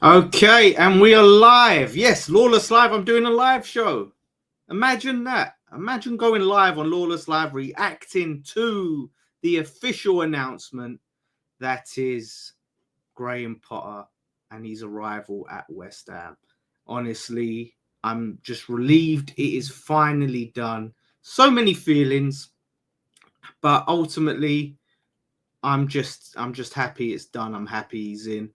Okay, and we are live. Yes, Lawless Live. I'm doing a live show. Imagine that. Imagine going live on Lawless Live, reacting to the official announcement that is Graham Potter and his arrival at West Ham. Honestly, I'm just relieved it is finally done. So many feelings, but ultimately, I'm just happy it's done. I'm happy he's in.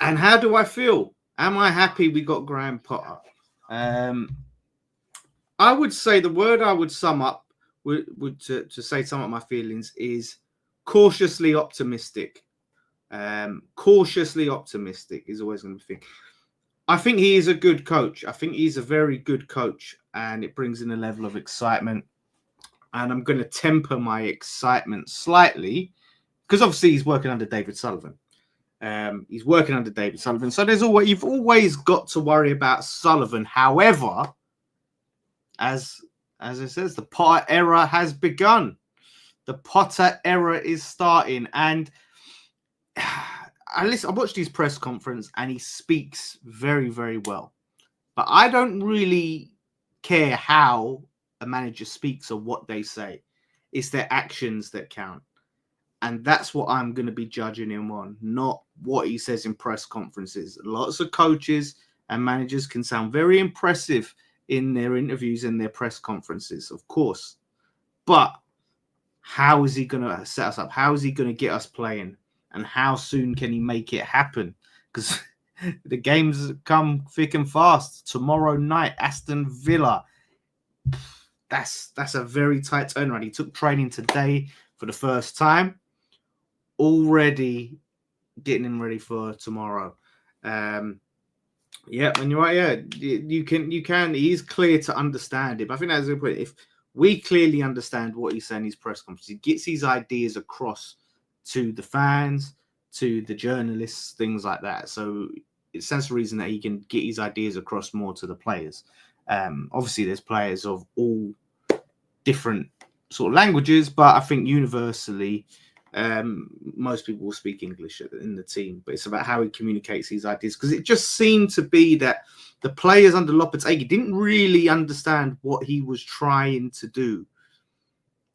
And how do I feel? Am I happy we got Graham Potter? I would say the word I would sum up to sum up my feelings is cautiously optimistic. Cautiously optimistic is always going to be the thing. I think he is a good coach. I think he's a very good coach, and it brings in a level of excitement. And I'm going to temper my excitement slightly because obviously he's working under David Sullivan. He's working under David Sullivan. So you've always got to worry about Sullivan. However, as it says, the Potter era has begun. The Potter era is starting. And I watched his press conference and he speaks very, very well. But I don't really care how a manager speaks or what they say. It's their actions that count. And that's what I'm going to be judging him on, not what he says in press conferences. Lots of coaches and managers can sound very impressive in their interviews and their press conferences, of course. But how is he going to set us up? How is he going to get us playing? And how soon can he make it happen? Because the games come thick and fast. Tomorrow night, Aston Villa. That's a very tight turnaround. He took training today for the first time. Already getting him ready for tomorrow. And you're right. Yeah, you can. He's clear to understand him. I think that's a good point. If we clearly understand what he's saying in his press conference, he gets his ideas across to the fans, to the journalists, things like that. So it stands to reason that he can get his ideas across more to the players. Obviously, there's players of all different sort of languages, but I think universally, most people will speak English in the team, but it's about how he communicates his ideas, because it just seemed to be that the players under Lopetegui didn't really understand what he was trying to do.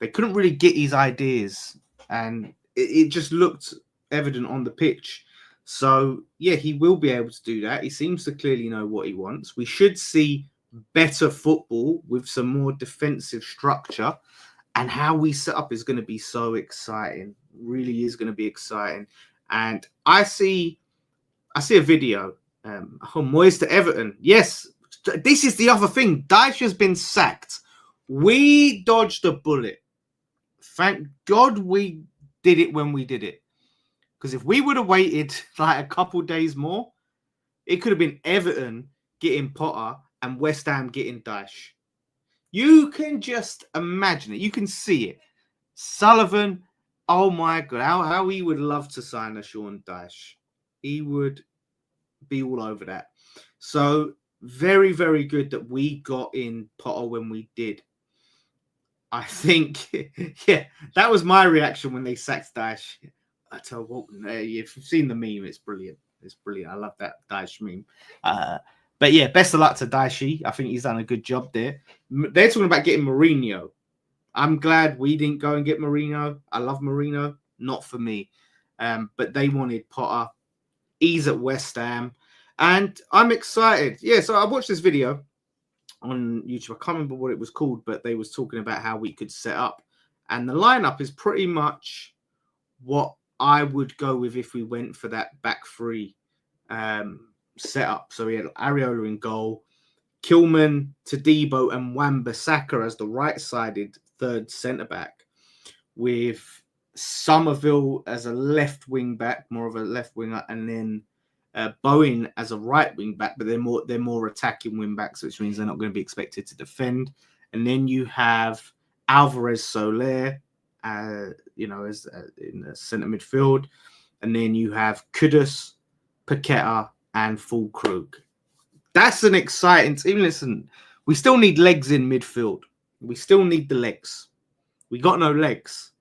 They couldn't really get his ideas, and it just looked evident on the pitch. So, yeah, he will be able to do that. He seems to clearly know what he wants. We should see better football with some more defensive structure. And how we set up is going to be so exciting. Really is going to be exciting. And I see a video. Moyes to Everton. Yes, this is the other thing. Dyche has been sacked. We dodged a bullet. Thank God we did it when we did it. Because if we would have waited like a couple days more, it could have been Everton getting Potter and West Ham getting Dyche. You can just imagine it. You can see it. Sullivan, oh my God, how he would love to sign a Sean Dyche. He would be all over that. So very, very good that we got in Potter when we did. I think, yeah, that was my reaction when they sacked Dyche. I tell you what, if you've seen the meme, it's brilliant. It's brilliant. I love that Dyche meme. But yeah, best of luck to Dyche. I think he's done a good job there. They're talking about getting Mourinho. I'm glad we didn't go and get Mourinho. I love Mourinho. Not for me. But they wanted Potter. He's at West Ham. And I'm excited. Yeah, so I watched this video on YouTube. I can't remember what it was called, but they was talking about how we could set up. And the lineup is pretty much what I would go with if we went for that back three setup. So we had Areola in goal, Kilman, Todibo, and Wan-Bissaka as the right-sided third centre-back, with Somerville as a left wing-back, more of a left winger, and then Bowen as a right wing-back, but they're more attacking wing-backs, which means they're not going to be expected to defend. And then you have Alvarez, Soler, as in the centre midfield, and then you have Kudus, Paqueta, and Füllkrug. That's an exciting team. Listen, we still need legs in midfield. We still need the legs. We got no legs.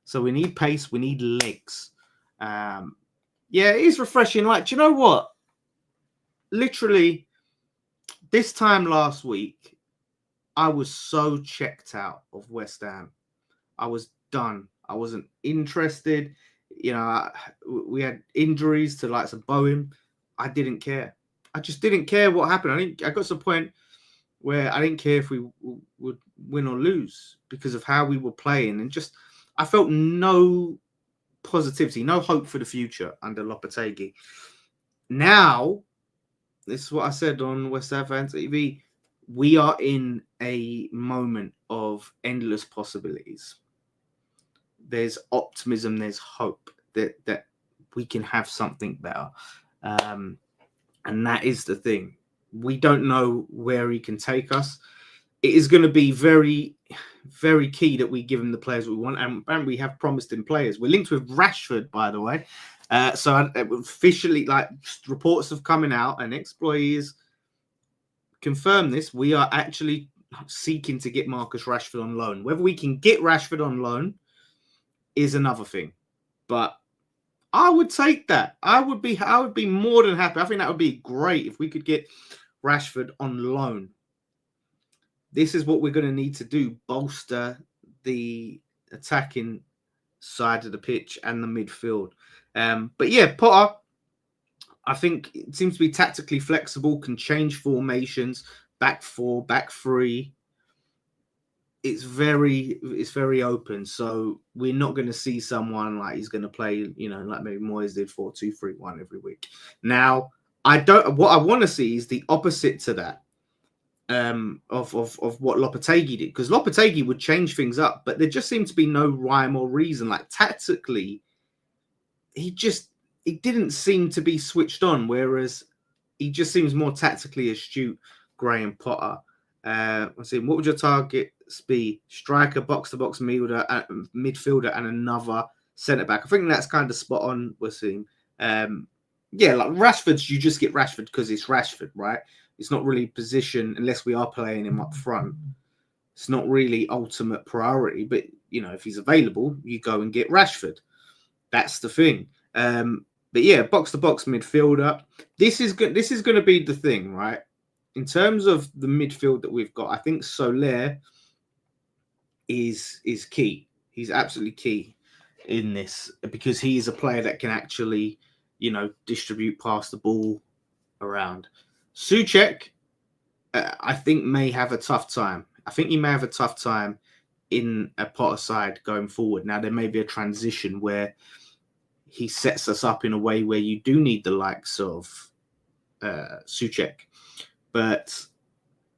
So we need pace. We need legs. Yeah, it is refreshing. Like, do you know what? Literally, this time last week, I was so checked out of West Ham. I was done. I wasn't interested. You know, we had injuries to likes of Bowen. I didn't care. I just didn't care what happened. I got to the point where I didn't care if we would win or lose because of how we were playing, and just I felt no positivity, no hope for the future under Lopetegui. Now, this is what I said on West Ham Fan TV. We are in a moment of endless possibilities. There's optimism, there's hope that we can have something better. And that is the thing. We don't know where he can take us. It is going to be very, very key that we give him the players we want. And we have promised him players. We're linked with Rashford, by the way. So officially, like, reports have coming out and ex-employees confirm this. We are actually seeking to get Marcus Rashford on loan. Whether we can get Rashford on loan is another thing. But I would take that. I would be more than happy. I think that would be great if we could get Rashford on loan. This is what we're going to need to do, bolster the attacking side of the pitch and the midfield. But yeah, Potter, I think it seems to be tactically flexible, can change formations, back four, back three. It's very open. So we're not going to see someone like he's going to play, you know, like maybe Moyes did 4-2-3-1 every week. Now, what I want to see is the opposite to that. Of what Lopetegui did, because Lopetegui would change things up, but there just seemed to be no rhyme or reason. Like tactically, he didn't seem to be switched on, whereas he just seems more tactically astute. Graham Potter. Let's see, what would your targets be? Striker, box-to-box midfielder, and another centre back. I think that's kind of spot on. We're seeing, yeah, like Rashford's. You just get Rashford because it's Rashford, right? It's not really position unless we are playing him up front. It's not really ultimate priority, but you know, if he's available, you go and get Rashford. That's the thing. But yeah, box to box midfielder. This is going to be the thing, right? In terms of the midfield that we've got, I think Soler is key. He's absolutely key in this because he is a player that can actually, you know, distribute, pass the ball around. Souček, I think, may have a tough time. I think he may have a tough time in a Potter side going forward. Now, there may be a transition where he sets us up in a way where you do need the likes of Souček. But,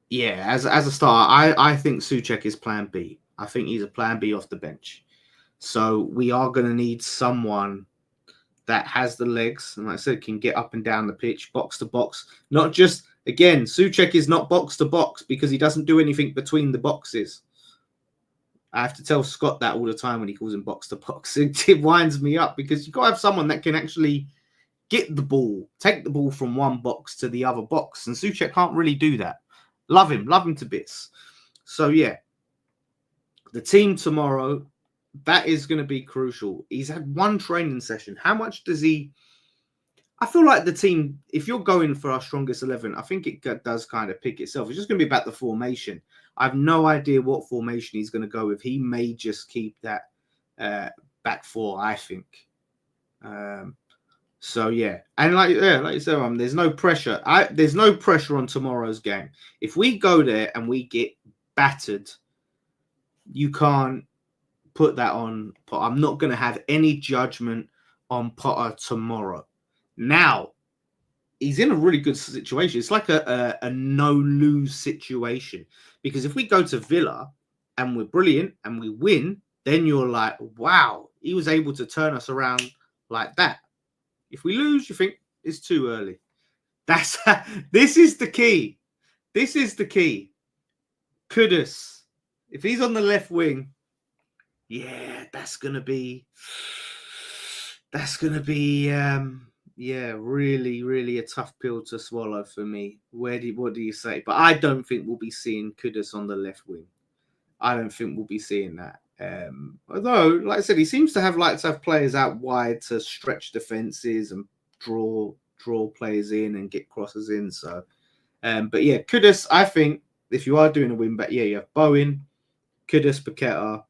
yeah, as a starter, I think Souček is plan B. I think he's a plan B off the bench. So we are going to need someone that has the legs, and like I said, can get up and down the pitch, box to box. Not just, again, Souček is not box to box because he doesn't do anything between the boxes. I have to tell Scott that all the time when he calls him box to box. It winds me up because you've got to have someone that can actually get the ball, take the ball from one box to the other box. And Souček can't really do that. Love him to bits. So, yeah, the team tomorrow, that is going to be crucial. He's had one training session. How much does he... I feel like the team, if you're going for our strongest 11, I think it does kind of pick itself. It's just going to be about the formation. I have no idea what formation he's going to go with. He may just keep that back four, I think. So, yeah. And like you said, there's no pressure. There's no pressure on tomorrow's game. If we go there and we get battered, you can't put that on Potter. I'm not going to have any judgment on Potter tomorrow. Now, he's in a really good situation. It's like a no-lose situation. Because if we go to Villa and we're brilliant and we win, then you're like, wow, he was able to turn us around like that. If we lose, you think it's too early. This is the key. This is the key. Kudus, if he's on the left wing, yeah, that's gonna be really, really a tough pill to swallow for me. What do you say? But I don't think we'll be seeing Kudus on the left wing. I don't think we'll be seeing that. Although, like I said, he seems to have players out wide to stretch defenses and draw players in and get crosses in. So, but yeah, Kudus, I think if you are doing a win back, you have Bowen, Kudus, Paqueta,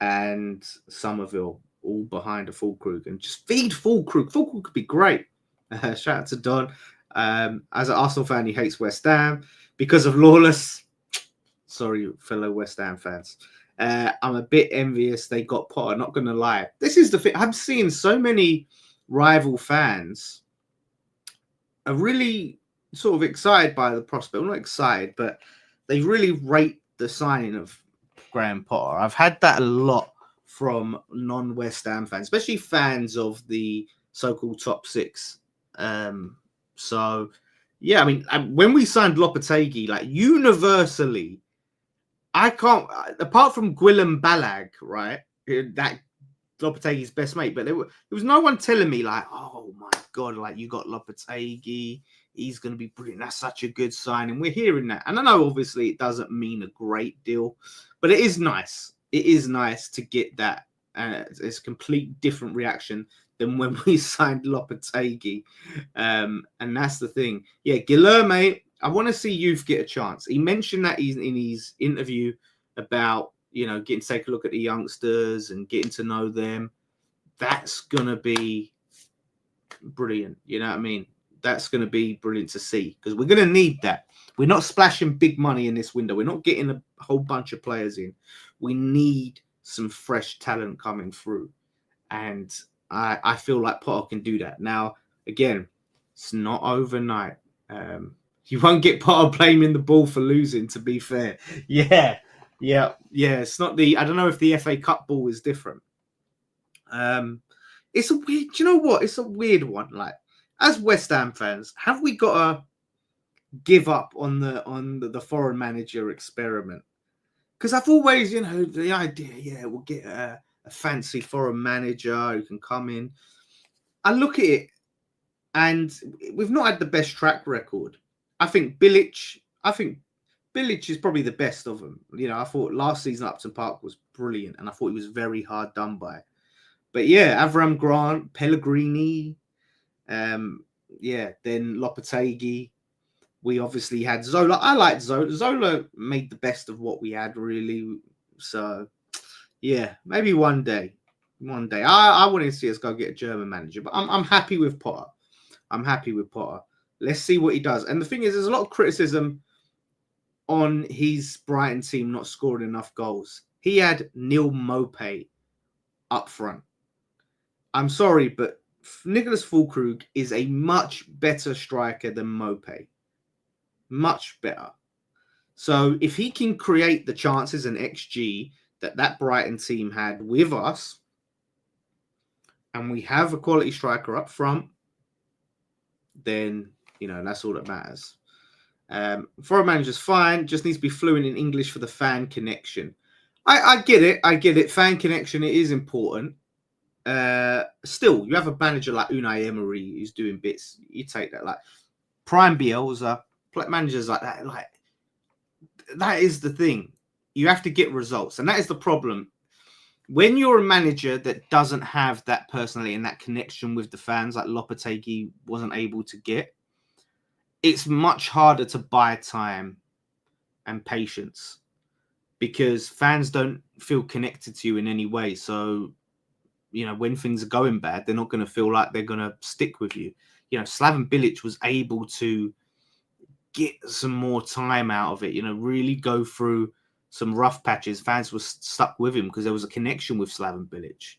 and Somerville all behind a Fulkrug, and just feed Fulkrug. Fulkrug could be great. Shout out to Don. As an Arsenal fan, he hates West Ham because of Lawless. Sorry, fellow West Ham fans. I'm a bit envious they got Potter, not going to lie. This is the thing. I'm seeing so many rival fans are really sort of excited by the prospect. Well, not excited, but they really rate the signing of Graham Potter. I've had that a lot from non-West Ham fans, especially fans of the so-called top six. So, yeah, I mean, when we signed Lopetegui, like universally, I can't, apart from Gwilym Balag, right? That Lopetegui's best mate, but there was no one telling me like, oh my God, like you got Lopetegui, he's going to be brilliant. That's such a good signing. We're hearing that. And I know obviously it doesn't mean a great deal, but it is nice. It is nice to get that. It's a complete different reaction than when we signed Lopetegui. And that's the thing. Yeah, Guilherme, I want to see youth get a chance. He mentioned that in his interview about, getting to take a look at the youngsters and getting to know them. That's going to be brilliant. You know what I mean? That's going to be brilliant to see because we're going to need that. We're not splashing big money in this window. We're not getting a whole bunch of players in. We need some fresh talent coming through. And I feel like Potter can do that. Now, again, it's not overnight. You won't get Potter blaming the ball for losing, to be fair. Yeah. It's not I don't know if the FA Cup ball is different. It's a weird, do you know what? It's a weird one. Like, as West Ham fans, have we got to give up on the foreign manager experiment? Because I've always, the idea, we'll get a fancy foreign manager who can come in. I look at it, and we've not had the best track record. I think Bilic is probably the best of them. I thought last season Upton Park was brilliant, and I thought he was very hard done by. But yeah, Avram Grant, Pellegrini, then Lopetegui. We obviously had Zola. I liked Zola. Zola made the best of what we had, really. So, yeah, maybe one day. I wanted to see us go get a German manager, but I'm happy with Potter. Let's see what he does. And the thing is, there's a lot of criticism on his Brighton team not scoring enough goals. He had Neil Maupay up front. I'm sorry, but Nicholas Fulkrug is a much better striker than Maupay. Much better. So if he can create the chances and XG that Brighton team had with us, and we have a quality striker up front, then, that's all that matters. Foreign manager's fine, just needs to be fluent in English for the fan connection. I get it. Fan connection, it is important. Still, you have a manager like Unai Emery who's doing bits. You take that, like Prime Bielsa, managers like that. Like, that is the thing. You have to get results, and that is the problem. When you're a manager that doesn't have that personality and that connection with the fans, like Lopetegui wasn't able to get, it's much harder to buy time and patience because fans don't feel connected to you in any way. So, when things are going bad, they're not going to feel like they're going to stick with you. Slaven Bilic was able to get some more time out of it, really go through some rough patches. Fans were stuck with him because there was a connection with Slaven Bilic.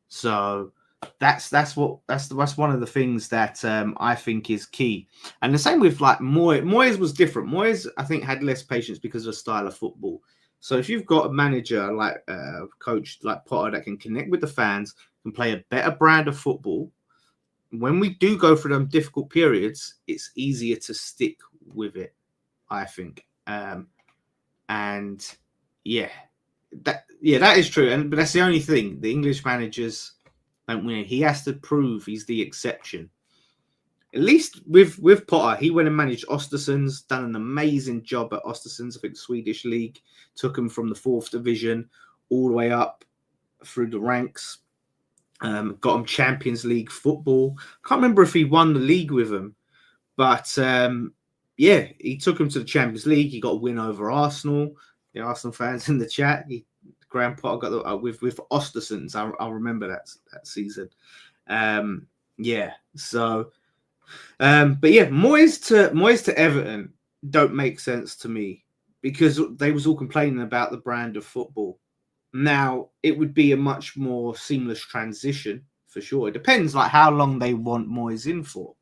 So that's one of the things that I think is key. And the same with like Moyes. Moyes was different. Moyes, I think, had less patience because of the style of football. So if you've got a manager like coach like Potter that can connect with the fans, can play a better brand of football, when we do go through them difficult periods, it's easier to stick with it, I think. And that is true. But that's the only thing. The English managers don't win. He has to prove he's the exception. At least with Potter, he went and managed Östersunds, done an amazing job at Östersunds. I think the Swedish league took him from the 4th division all the way up through the ranks. Got him Champions League football. Can't remember if he won the league with him, but yeah, he took him to the Champions League. He got a win over Arsenal. The Arsenal fans in the chat. Graham Potter got the, with Ostersons. I remember that season. Yeah. So, but yeah, Moyes to Everton don't make sense to me because they was all complaining about the brand of football. Now it would be a much more seamless transition for sure. It depends like how long they want Moyes in for.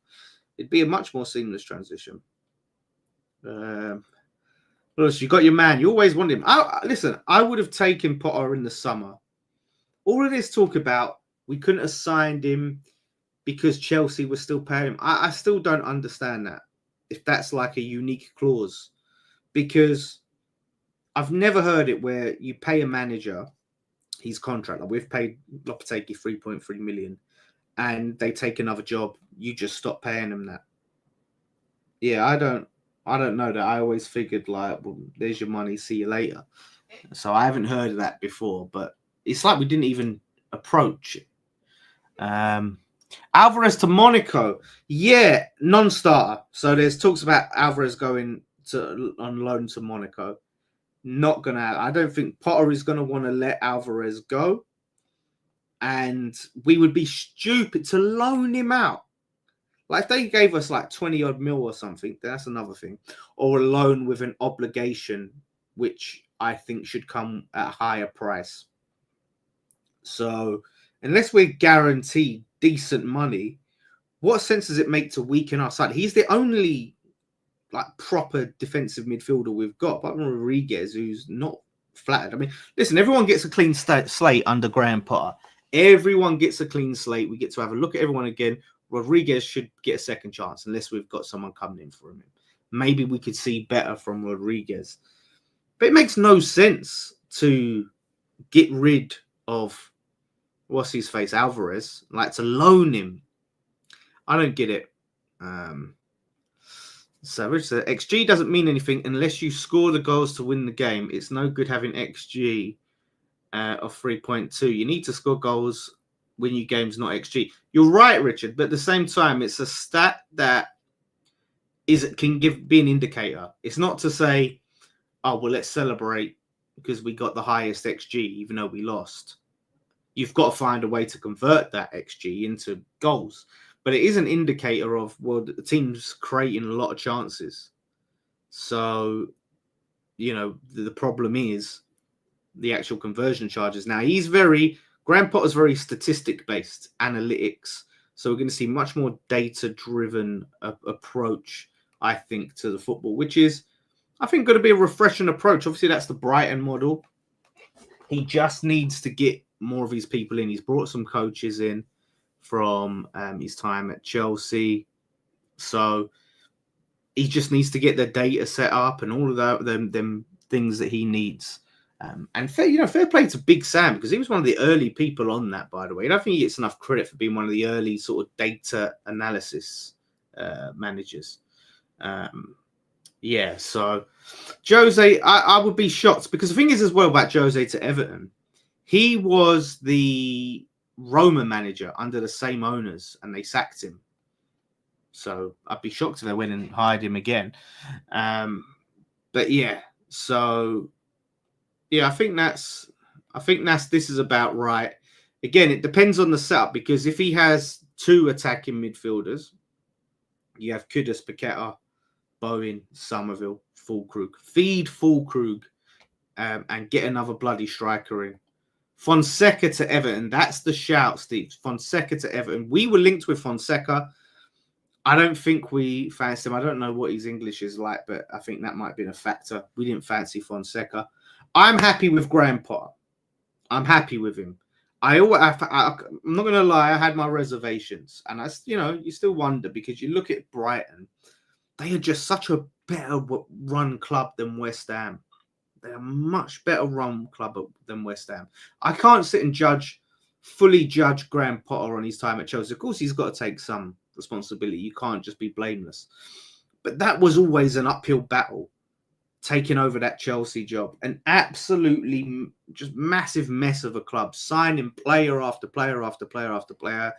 It'd be a much more seamless transition. Plus, you got your man. You always want him. Listen, I would have taken Potter in the summer. All of this talk about we couldn't have signed him because Chelsea was still paying him. I still don't understand that. If that's like a unique clause. Because I've never heard it where you pay a manager his contract. Like we've paid Lopetegui 3.3 million and they take another job. You just stop paying them that. Yeah, I don't know that. I always figured like, well, there's your money, see you later. So I haven't heard of that before, but it's like we didn't even approach it. Alvarez to Monaco. Yeah, non-starter. So there's talks about Alvarez going on loan to Monaco. Not going to. I don't think Potter is going to want to let Alvarez go. And we would be stupid to loan him out. Like if they gave us like 20 odd mil or something, that's another thing. Or a loan with an obligation, which I think should come at a higher price. So unless we're guaranteed decent money, what sense does it make to weaken our side? He's the only like proper defensive midfielder we've got, apart from Rodriguez, who's not flattered. I mean, listen, everyone gets a clean slate under Graham Potter. Everyone gets a clean slate. We get to have a look at everyone again. Rodriguez should get a second chance unless we've got someone coming in for him. Maybe we could see better from Rodriguez. But it makes no sense to get rid of what's his face, Alvarez, like to loan him. I don't get it. So XG doesn't mean anything unless you score the goals to win the game. It's no good having XG of 3.2. You need to score goals when your game's not XG. You're right, Richard, but at the same time, it's a stat that can be an indicator. It's not to say, oh, well, let's celebrate because we got the highest XG, even though we lost. You've got to find a way to convert that XG into goals. But it is an indicator of, well, the team's creating a lot of chances. So, you know, the problem is the actual conversion charges. Now, Graham Potter's very statistic-based analytics. So we're going to see much more data-driven approach, I think, to the football, which is, I think, going to be a refreshing approach. Obviously, that's the Brighton model. He just needs to get more of his people in. He's brought some coaches in from his time at Chelsea. So he just needs to get the data set up and all of them things that he needs. And fair play to Big Sam, because he was one of the early people on that, by the way. I don't think he gets enough credit for being one of the early sort of data analysis managers. Yeah, so Jose, I would be shocked, because the thing is as well about Jose to Everton, he was the Roma manager under the same owners and they sacked him. So I'd be shocked if they went and hired him again. But yeah, so yeah, I think this is about right. Again, it depends on the setup, because if he has two attacking midfielders, you have Kudus, Paqueta, Bowen, Somerville, Füllkrug. Feed Füllkrug and get another bloody striker in. Fonseca to Everton. That's the shout, Steve. Fonseca to Everton. We were linked with Fonseca. I don't think we fancied him. I don't know what his English is like, but I think that might have been a factor. We didn't fancy Fonseca. I'm happy with Graham Potter. I'm happy with him. I'm not going to lie. I had my reservations. And you still wonder, because you look at Brighton, they are just such a better run club than West Ham. They're a much better run club than West Ham. I can't sit and fully judge Graham Potter on his time at Chelsea. Of course, he's got to take some responsibility. You can't just be blameless. But that was always an uphill battle taking over that Chelsea job. An absolutely just massive mess of a club, signing player after player after player after player,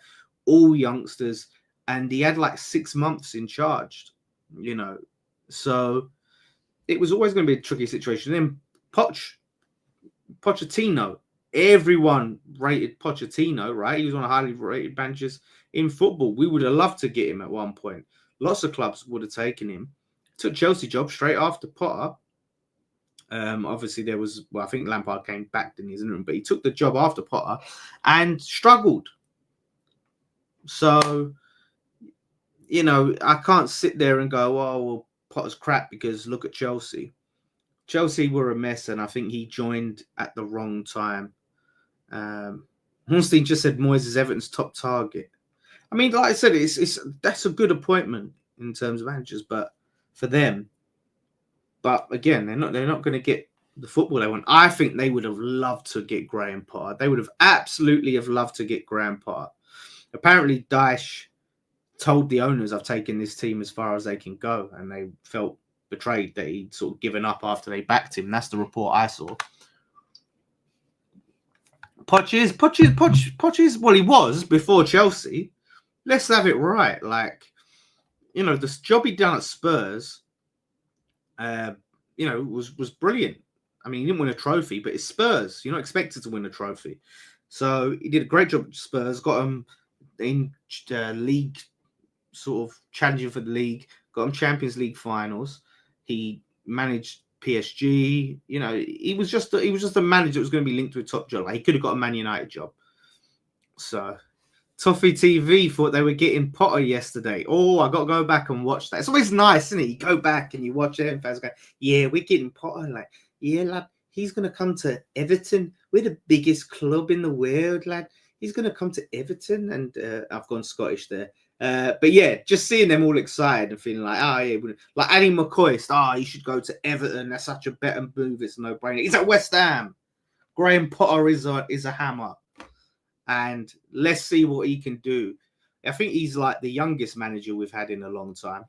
all youngsters. And he had like 6 months in charge, you know. So it was always going to be a tricky situation. Then Pochettino, everyone rated Pochettino, right? He was one of the highly rated managers in football. We would have loved to get him at one point. Lots of clubs would have taken him. Took Chelsea job straight after Potter. Obviously, there was, well, I think Lampard came back, didn't he? But he took the job after Potter and struggled. So, you know, I can't sit there and go, oh, well, Potter's crap because look at Chelsea. Chelsea were a mess, and I think he joined at the wrong time. Hornstein just said Moyes is Everton's top target. I mean, like I said, that's a good appointment in terms of managers, but for them. But again, they're not going to get the football they want. I think they would have loved to get Graham Potter. They would have absolutely have loved to get Graham Potter. Apparently, Dyche told the owners, "I've taken this team as far as they can go," and they felt betrayed that he'd sort of given up after they backed him. That's the report I saw. Poch is well, he was before Chelsea. Let's have it right. Like, you know, this job he done at Spurs, you know, was brilliant. I mean, he didn't win a trophy, but it's Spurs. You're not expected to win a trophy. So he did a great job at Spurs, got him in league, sort of challenging for the league, got him Champions League finals. He managed PSG. You know, he was just a manager that was going to be linked to a top job. Like, he could have got a Man United job. So Toffee TV thought they were getting Potter yesterday. Oh, I got to go back and watch that. It's always nice, isn't it? You go back and you watch it, and fans go, "Yeah, we're getting Potter." Like, yeah, lad, he's going to come to Everton. We're the biggest club in the world, lad. He's going to come to Everton, and I've gone Scottish there. But yeah, just seeing them all excited and feeling like, oh yeah, like Annie McCoy, you should go to Everton. That's such a better move. It's a no-brainer. He's at West Ham. Graham Potter is a hammer, and let's see what he can do. I think he's like the youngest manager we've had in a long time.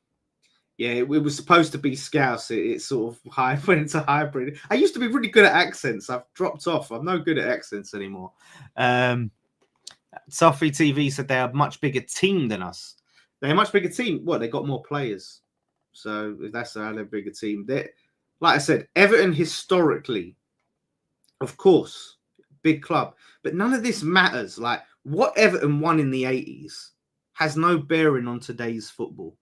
Yeah, it was supposed to be Scouse. It sort of went into hybrid. I used to be really good at accents. I've dropped off. I'm no good at accents anymore. Selfie TV said they're a much bigger team than us. They're a much bigger team. What? They got more players. So that's how they're a bigger team. Like I said, Everton historically, of course, big club. But none of this matters. Like, what Everton won in the 80s has no bearing on today's football.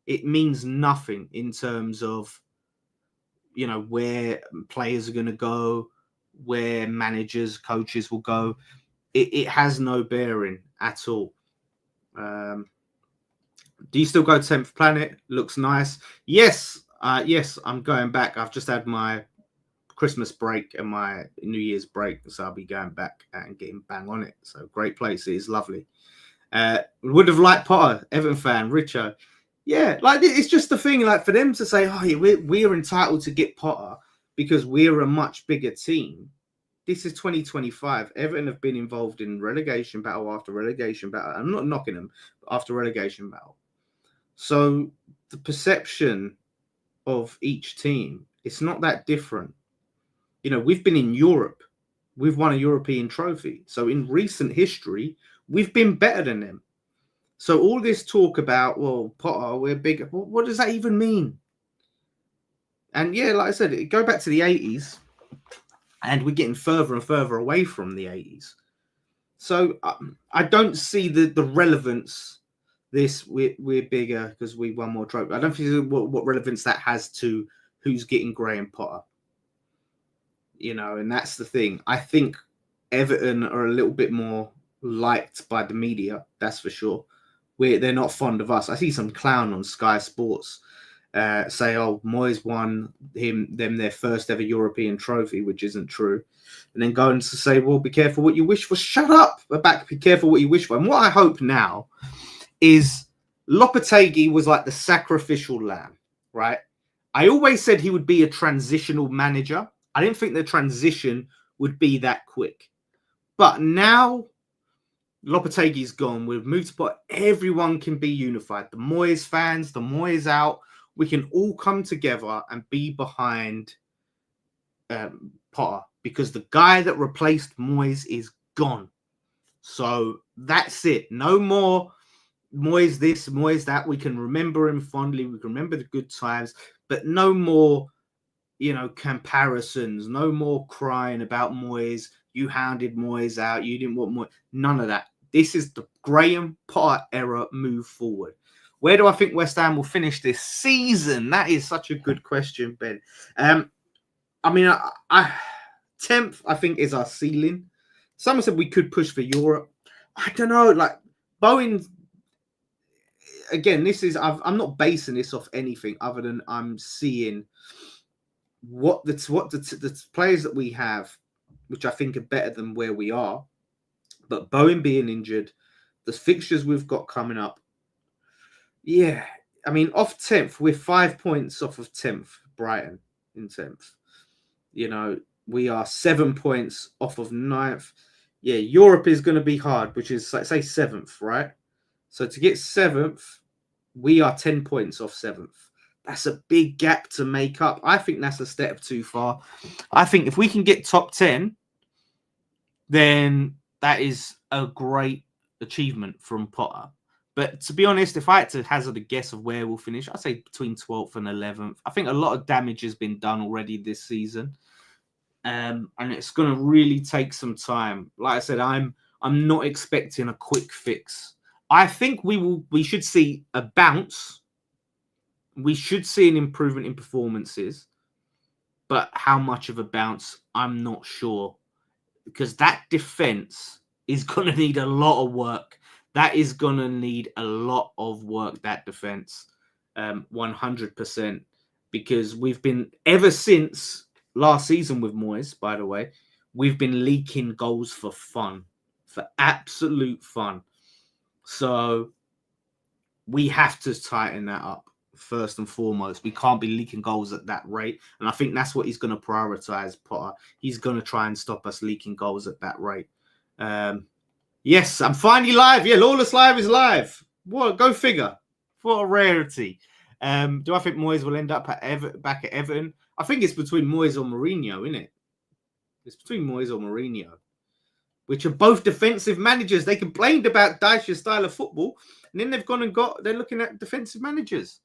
It means nothing in terms of, you know, where players are going to go, where managers, coaches will go. It has no bearing at all. Do you still go to 10th Planet? Looks nice. Yes, I'm going back. I've just had my Christmas break and my New Year's break, so I'll be going back and getting bang on it. So great place. It is lovely. Would have liked Potter, Everton fan, Richo. Yeah, like it's just the thing, like for them to say, oh yeah, we're entitled to get Potter because we're a much bigger team. This is 2025. Everton have been involved in relegation battle after relegation battle. I'm not knocking them, but after relegation battle. So the perception of each team, it's not that different. You know, we've been in Europe. We've won a European trophy. So in recent history, we've been better than them. So all this talk about, well, Potter, we're bigger. What does that even mean? And yeah, like I said, go back to the 80s. And we're getting further and further away from the 80s. So I don't see the relevance. We're bigger because we won more trophies. I don't think what relevance that has to who's getting Graham Potter. You know, and that's the thing. I think Everton are a little bit more liked by the media. That's for sure. They're not fond of us. I see some clown on Sky Sports say, oh, Moyes won them their first ever European trophy, which isn't true. And then going to say, well, be careful what you wish for. Shut up. Be careful what you wish for. And what I hope now is Lopetegui was like the sacrificial lamb, right? I always said he would be a transitional manager. I didn't think the transition would be that quick. But now Lopetegui's gone. We've moved to everyone can be unified. The Moyes fans, the Moyes out. we can all come together and be behind Potter, because the guy that replaced Moyes is gone. So that's it. No more Moyes this, Moyes that. We can remember him fondly. We can remember the good times, but no more, comparisons. No more crying about Moyes. You hounded Moyes out. You didn't want Moyes. None of that. This is the Graham Potter era. Move forward. Where do I think West Ham will finish this season? That is such a good question, Ben. I mean, 10th, I think, is our ceiling. Someone said we could push for Europe. I don't know. Like, Bowen, again, I'm not basing this off anything other than I'm seeing what the players that we have, which I think are better than where we are. But Bowen being injured, the fixtures we've got coming up. Yeah. I mean, off 10th, we're 5 points off of 10th, Brighton in 10th. We are 7 points off of 9th. Yeah, Europe is going to be hard, which is, say, 7th, right? So to get 7th, we are 10 points off 7th. That's a big gap to make up. I think that's a step too far. I think if we can get top 10, then that is a great achievement from Potter. But to be honest, if I had to hazard a guess of where we'll finish, I'd say between 12th and 11th. I think a lot of damage has been done already this season. And it's going to really take some time. Like I said, I'm not expecting a quick fix. I think we should see a bounce. We should see an improvement in performances. But how much of a bounce, I'm not sure. Because that defense is going to need a lot of work. That is going to need a lot of work, that defense. 100%. Because we've been, ever since last season with Moyes, by the way, we've been leaking goals for fun. For absolute fun. So we have to tighten that up first and foremost. We can't be leaking goals at that rate. And I think that's what he's going to prioritize, Potter. He's going to try and stop us leaking goals at that rate. Yes, I'm finally live. Yeah, Lawless Live is live. What? Go figure. What a rarity. Do I think Moyes will end up back at Everton? I think it's between Moyes or Mourinho, isn't it? It's between Moyes or Mourinho, which are both defensive managers. They complained about Dyche's style of football, and then they've gone and they're looking at defensive managers.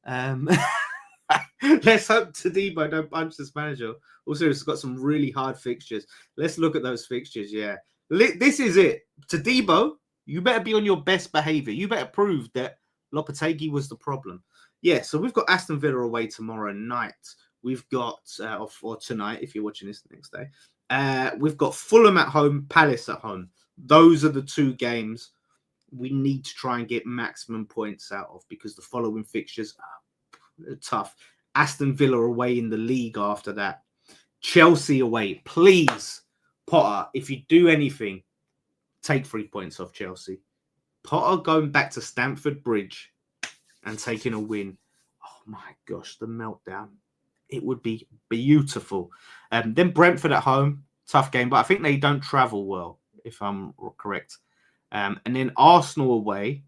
Let's hope Tadibo don't punch this manager. Also, it's got some really hard fixtures. Let's look at those fixtures, yeah. This is it. Tadibo, you better be on your best behaviour. You better prove that Lopetegui was the problem. Yeah, so we've got Aston Villa away tomorrow night. We've got, or tonight, if you're watching this the next day. We've got Fulham at home, Palace at home. Those are the two games we need to try and get maximum points out of, because the following fixtures are tough. Aston Villa away in the league after that. Chelsea away. Please, Potter, if you do anything, take 3 points off Chelsea. Potter going back to Stamford Bridge and taking a win. Oh my gosh, the meltdown. It would be beautiful. Then Brentford at home, tough game, but I think they don't travel well, if I'm correct. And then Arsenal away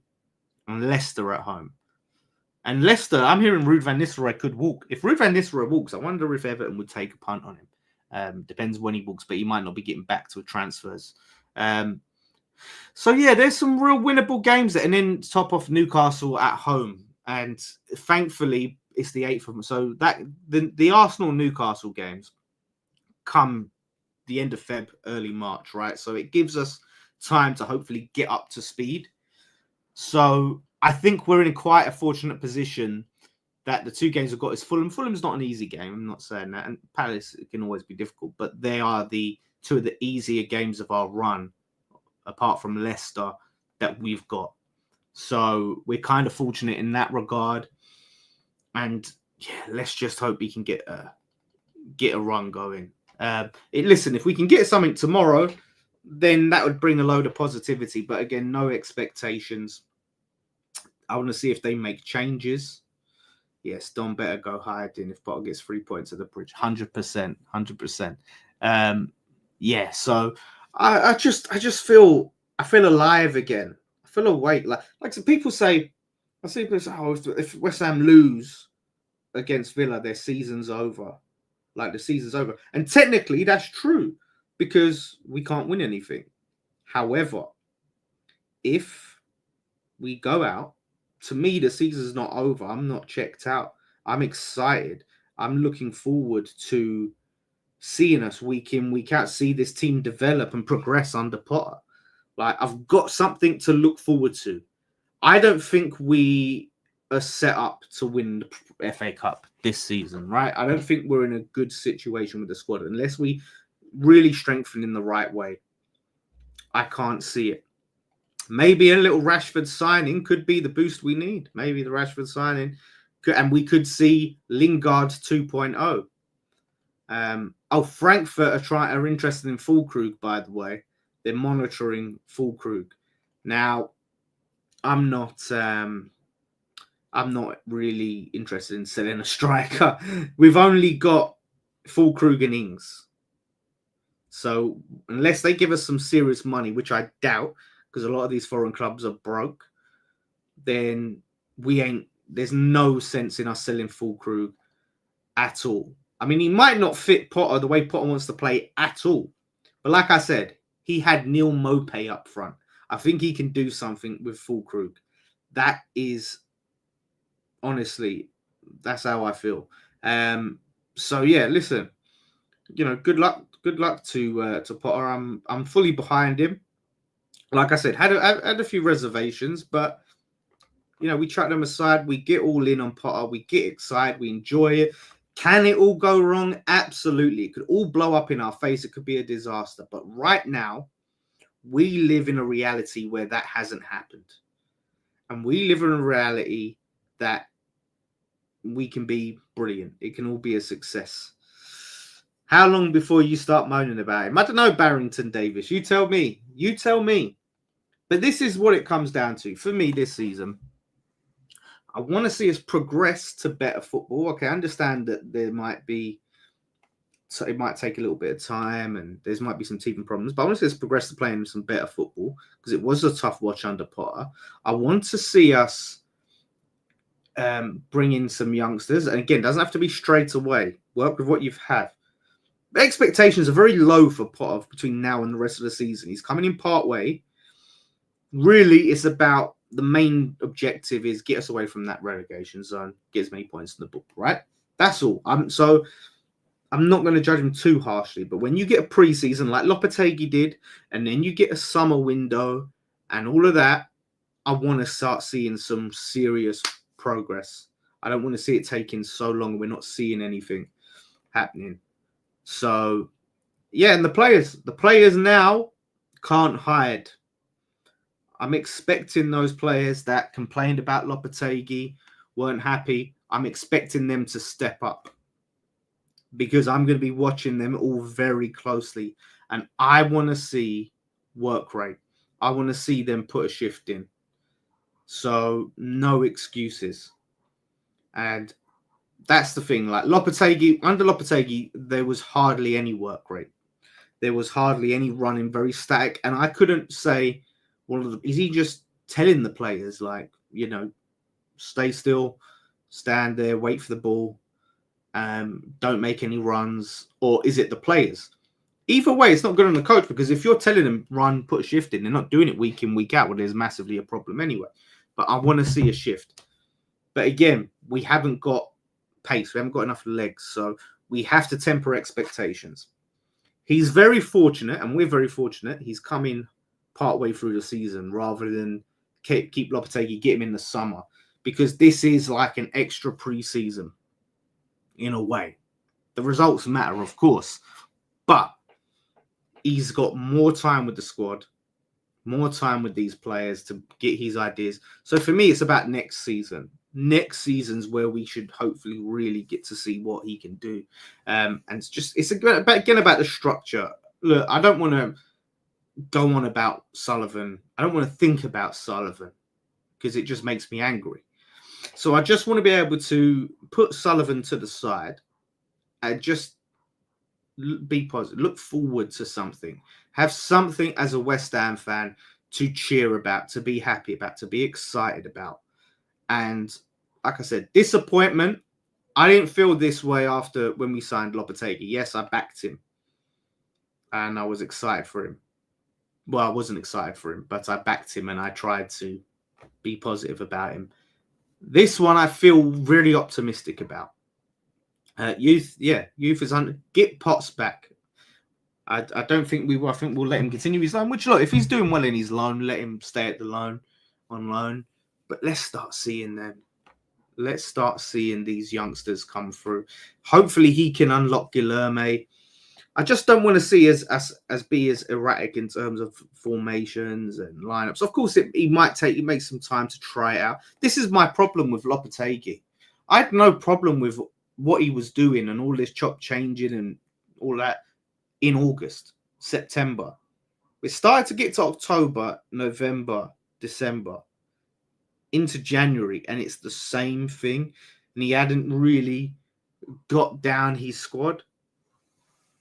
and Leicester at home. And Leicester, I'm hearing Ruud van Nistelrooy could walk. If Ruud van Nistelrooy walks, I wonder if Everton would take a punt on him. Depends when he walks, but he might not be getting back to transfers. So yeah, there's some real winnable games there. And then top off Newcastle at home. And thankfully, it's the 8th of them. So that the Arsenal-Newcastle games come the end of Feb, early March, right? So it gives us time to hopefully get up to speed. So I think we're in quite a fortunate position that the two games we've got is Fulham. Fulham's not an easy game. I'm not saying that. And Palace can always be difficult. But they are the two of the easier games of our run, apart from Leicester, that we've got. So we're kind of fortunate in that regard. And yeah, let's just hope we can get a run going. Listen, if we can get something tomorrow, then that would bring a load of positivity. But again, no expectations. I want to see if they make changes. Yes, Don better go hiding if Potter gets 3 points at the Bridge. 100%. 100%. Yeah, so I just feel alive again. I feel awake. Like some people say, I see people say, oh, if West Ham lose, against Villa, their season's over. Like the season's over. And technically that's true because we can't win anything. However, if we go out, to me, the season's not over. I'm not checked out. I'm excited. I'm looking forward to seeing us week in, week out, see this team develop and progress under Potter. Like, I've got something to look forward to. I don't think we are set up to win the FA Cup this season, right? I don't think we're in a good situation with the squad unless we really strengthen in the right way. I can't see it. Maybe a little Rashford signing could be the boost we need. Maybe the Rashford signing, and we could see Lingard 2.0. Frankfurt are interested in Füllkrug, by the way. They're monitoring Füllkrug. Now, I'm not really interested in selling a striker. We've only got Füllkrug and Ings. So unless they give us some serious money, which I doubt, because a lot of these foreign clubs are broke, then there's no sense in us selling Füllkrug at all. I mean, he might not fit Potter the way Potter wants to play at all. But like I said, he had Neil Maupay up front. I think he can do something with Füllkrug. That is, honestly, that's how I feel. So yeah, listen, good luck to Potter. I'm fully behind him. Like I said, had a few reservations, but we chuck them aside. We get all in on Potter. We get excited. We enjoy it. Can it all go wrong? Absolutely. It could all blow up in our face. It could be a disaster. But right now, we live in a reality where that hasn't happened. And we live in a reality that we can be brilliant. It can all be a success. How long before you start moaning about him? I don't know, Barrington Davis. You tell me. But this is what it comes down to. For me this season, I want to see us progress to better football. Okay, I understand that it might take a little bit of time and there might be some teething problems, but I want to see us progress to playing some better football because it was a tough watch under Potter. I want to see us bring in some youngsters. And again, it doesn't have to be straight away. Work with what you've had. The expectations are very low for Potter between now and the rest of the season. He's coming in part way. Really, it's about the main objective is get us away from that relegation zone, get as many points in the book, right? That's all. So I'm not going to judge him too harshly, but when you get a preseason like Lopetegui did, and then you get a summer window and all of that, I want to start seeing some serious progress. I don't want to see it taking so long. We're not seeing anything happening. So, yeah, and the players now can't hide. I'm expecting those players that complained about Lopetegui, weren't happy. I'm expecting them to step up because I'm going to be watching them all very closely. And I want to see work rate. I want to see them put a shift in. So no excuses. And that's the thing. Like under Lopetegui, there was hardly any work rate. There was hardly any running, very static. And I couldn't say, is he just telling the players, stay still, stand there, wait for the ball, don't make any runs? Or is it the players? Either way, it's not good on the coach because if you're telling them run, put a shift in, they're not doing it week in, week out, well, there's massively a problem anyway. But I want to see a shift. But again, we haven't got pace. We haven't got enough legs. So we have to temper expectations. He's very fortunate, and we're very fortunate. He's come in partway through the season rather than keep Lopetegui, get him in the summer, because this is like an extra pre-season in a way. The results matter, of course, but he's got more time with the squad, more time with these players to get his ideas. So for me, it's about next season. Next season's where we should hopefully really get to see what he can do. And it's again about the structure. Look, I don't want to go on about Sullivan. I don't want to think about Sullivan because it just makes me angry. So I just want to be able to put Sullivan to the side and just be positive, look forward to something, have something as a West Ham fan to cheer about, to be happy about, to be excited about. And like I said, disappointment I didn't feel this way after when we signed Lopetegui. Yes, I backed him. And I was excited for him. Well, I wasn't excited for him, but I backed him and I tried to be positive about him. This one I feel really optimistic about. Youth is on. Get Potts back. I don't think we will. I think we'll let him continue his loan. Which, look, if he's doing well in his loan, let him stay at the loan, on loan. But let's start seeing them. Let's start seeing these youngsters come through. Hopefully, he can unlock Guilherme. I just don't want to see as be as erratic in terms of formations and lineups. Of course, it makes some time to try it out. This is my problem with Lopetegui. I had no problem with what he was doing and all this chop changing and all that in August, September. It started to get to October, November, December, into January, and it's the same thing. And he hadn't really got down his squad.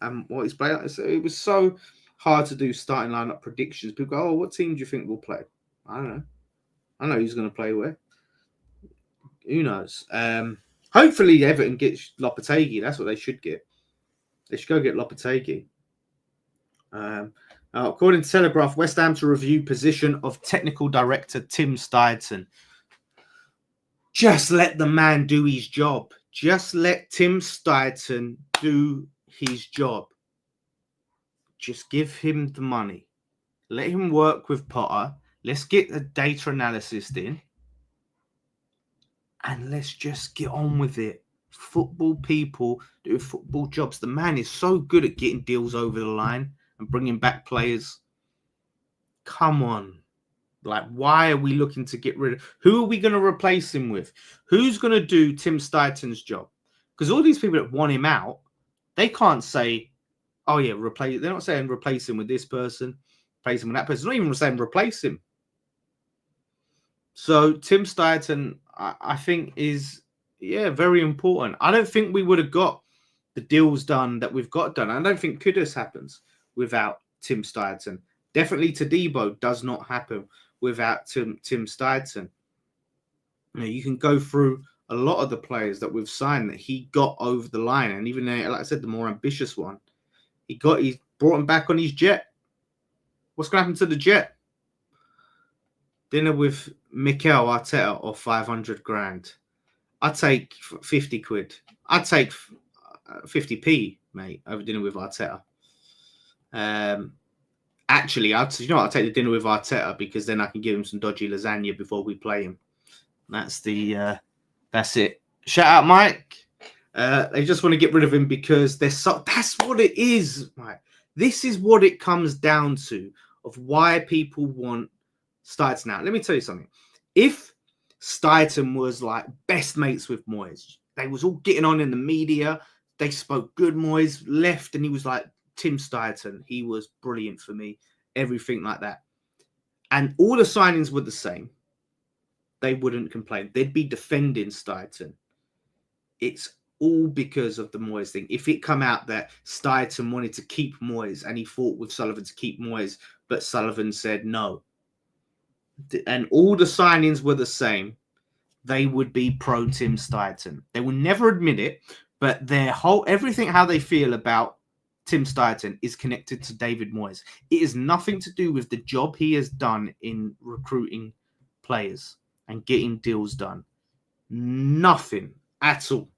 And what he's playing, it was so hard to do starting lineup predictions. People go, "Oh, what team do you think will play?" I don't know. I know who's going to play where. Who knows? Hopefully, Everton gets Lopetegui. That's what they should get. They should go get Lopetegui. According to Telegraph, West Ham to review position of technical director Tim Steidten. Just let the man do his job. Just let Tim Steidten do his job. Just give him the money. Let him work with Potter. Let's get the data analysis in. And let's just get on with it. Football people do football jobs. The man is so good at getting deals over the line and bringing back players. Come on. Like, why are we looking to get rid of... Who are we going to replace him with? Who's going to do Tim Steidten's job? Because all these people that want him out, they can't say, oh, yeah, replace... They're not saying replace him with this person, replace him with that person. They're not even saying replace him. So Tim Steidten, I think, is, very important. I don't think we would have got the deals done that we've got done. I don't think Kudus happens without Tim Steidten. Definitely Todibo does not happen without Tim Steidten. You can go through a lot of the players that we've signed that he got over the line. And even, like I said, the more ambitious one, he brought him back on his jet. What's going to happen to the jet? Dinner with Mikel Arteta or 500 grand. I'd take 50 quid. I'd take 50p, mate, over dinner with Arteta. Actually, I'll take the dinner with Arteta because then I can give him some dodgy lasagna before we play him. That's it. Shout out, Mike. They just want to get rid of him because that's what it is, Mike. This is what it comes down to of why people want Steidten out. Let me tell you something. If Steidten was like best mates with Moyes, they was all getting on in the media. They spoke good. Moyes left and he was like, Tim Steidten, he was brilliant for me. Everything like that. And all the signings were the same. They wouldn't complain. They'd be defending Steidten. It's all because of the Moyes thing. If it come out that Steidten wanted to keep Moyes and he fought with Sullivan to keep Moyes, but Sullivan said no, and all the signings were the same, they would be pro Tim Steidten. They will never admit it, but everything how they feel about Tim Steidten is connected to David Moyes. It is nothing to do with the job he has done in recruiting players and getting deals done. Nothing at all.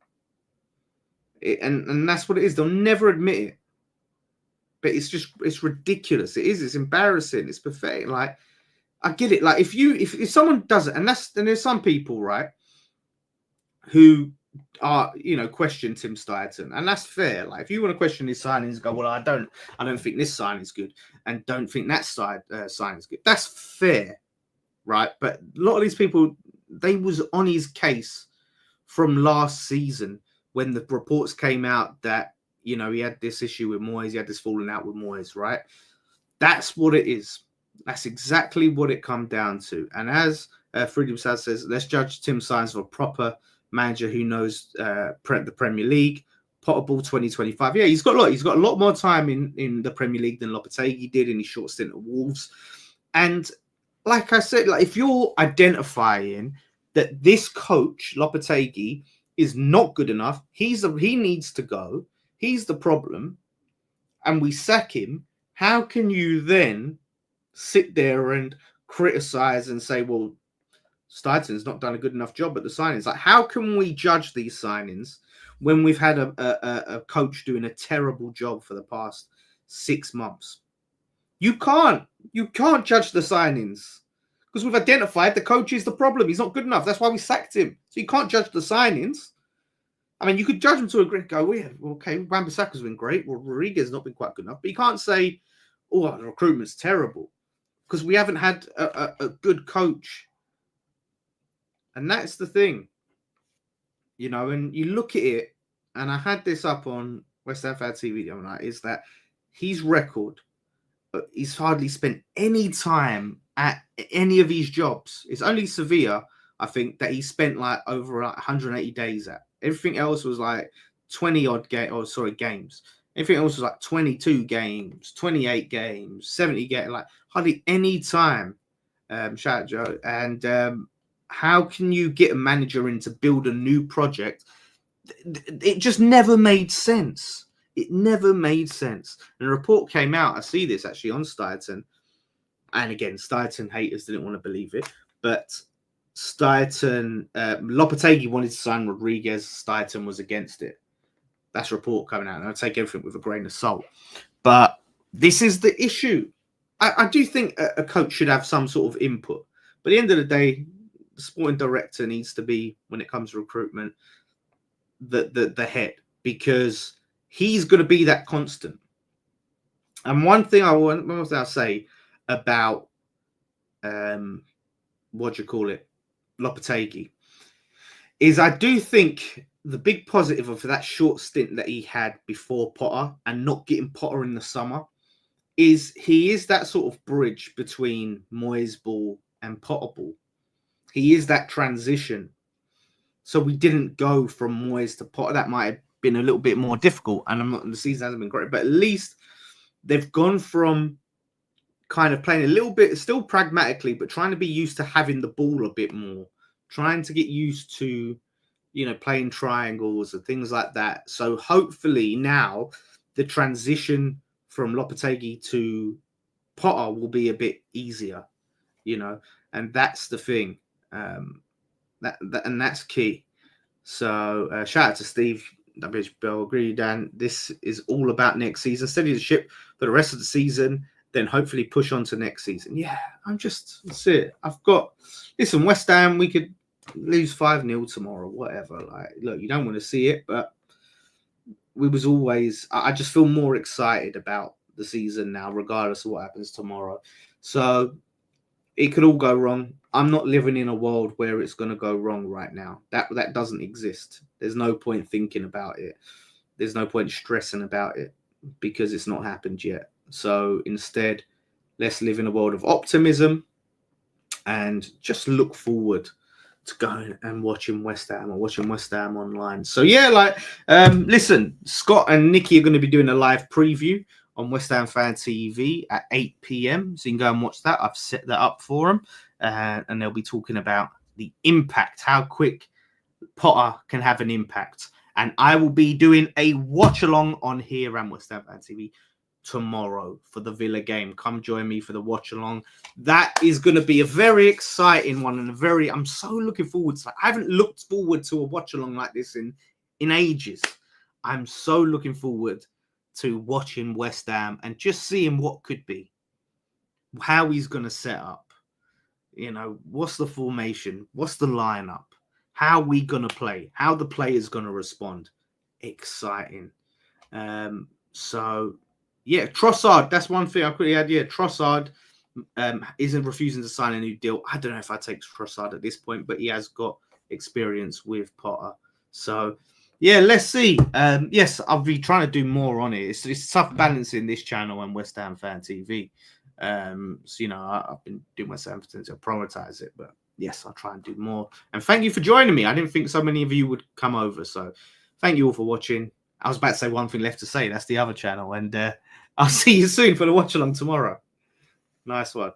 And that's what it is. They'll never admit it. But it's ridiculous. It is. It's embarrassing. It's pathetic. Like, I get it. Like, if someone does it, and there's some people, right, who are, question Tim Steidten, and that's fair. Like, if you want to question his signings, go, well, I don't think this sign is good, and don't think that sign is good. That's fair, right? But a lot of these people, they was on his case from last season when the reports came out that he had this issue with Moyes, he had this falling out with Moyes, right? That's what it is. That's exactly what it come down to. And as Freedom Sad says, let's judge Tim Steidten for a proper manager who knows the Premier League. Potterball 2025. Yeah, he's got a lot more time in the Premier League than Lopetegui did in his short stint at Wolves. And like I said, like, if you're identifying that this coach, Lopetegui, is not good enough. He needs to go. He's the problem. And we sack him. How can you then sit there and criticize and say, well, Steidten's not done a good enough job at the signings? Like, how can we judge these signings when we've had a coach doing a terrible job for the past 6 months? You can't judge the signings because we've identified the coach is the problem. He's not good enough. That's why we sacked him. So you can't judge the signings. I mean, you could judge them to a great go, well, yeah, okay, Wan-Bissaka's been great. Well, Rodriguez has not been quite good enough. But you can't say, oh, the recruitment's terrible because we haven't had a good coach. And that's the thing, you know, and you look at it, and I had this up on West Ham Fan TV the other night, is that his record, he's hardly spent any time at any of his jobs. It's only Sevilla, I think, that he spent like over 180 days at. Everything else was like 20-odd games. Everything else was like 22 games, 28 games, 70 games, like hardly any time. Shout out Joe. And how can you get a manager in to build a new project? It just never made sense. It never made sense. And a report came out. I see this actually on Steidten. And again, Steidten haters didn't want to believe it. But Steidten, Lopetegui wanted to sign Rodriguez. Steidten was against it. That's a report coming out. And I take everything with a grain of salt. But this is the issue. I do think a coach should have some sort of input. But at the end of the day, the sporting director needs to be, when it comes to recruitment, the head. Because he's going to be that constant. And one thing I'll say about, Lopetegui, is I do think the big positive of that short stint that he had before Potter and not getting Potter in the summer is he is that sort of bridge between Moyes ball and Potter ball. He is that transition. So we didn't go from Moyes to Potter. That might have been a little bit more difficult, and the season hasn't been great, but at least they've gone from kind of playing a little bit, still pragmatically, but trying to be used to having the ball a bit more, trying to get used to, you know, playing triangles and things like that. So hopefully now the transition from Lopetegui to Potter will be a bit easier, you know, and that's the thing. And that's key. So shout out to Steve. WHBL, agree, Dan. This is all about next season. Steady the ship for the rest of the season, then hopefully push on to next season. Yeah, that's it. Listen, West Ham, we could lose 5-0 tomorrow, whatever. Like, look, you don't want to see it, but I just feel more excited about the season now, regardless of what happens tomorrow. So it could all go wrong. I'm not living in a world where it's going to go wrong right now. That doesn't exist. There's no point thinking about it. There's no point stressing about it because it's not happened yet. So instead, let's live in a world of optimism and just look forward to going and watching West Ham or watching West Ham online. So yeah, listen, Scott and Nikki are going to be doing a live preview on West Ham Fan TV at 8 p.m. So you can go and watch that. I've set that up for them. And they'll be talking about the impact, how quick Potter can have an impact. And I will be doing a watch-along on here and West Ham Fan TV tomorrow for the Villa game. Come join me for the watch-along. That is going to be a very exciting one and I'm so looking forward to it. I haven't looked forward to a watch-along like this in ages. I'm so looking forward to watching West Ham and just seeing what could be, how he's going to set up. You know, what's the formation? What's the lineup? How we going to play? How the players going to respond? Exciting. So, yeah, Trossard, that's one thing I quickly had. Yeah, Trossard isn't refusing to sign a new deal. I don't know if I take Trossard at this point, but he has got experience with Potter. So, yeah, let's see. Yes, I'll be trying to do more on it. It's tough balancing this channel and West Ham Fan TV. So, you know, I've been doing West Ham to prioritize it, but yes, I'll try and do more. And thank you for joining me. I didn't think so many of you would come over. So thank you all for watching. I was about to say one thing left to say. That's the other channel. And I'll see you soon for the watch along tomorrow. Nice one.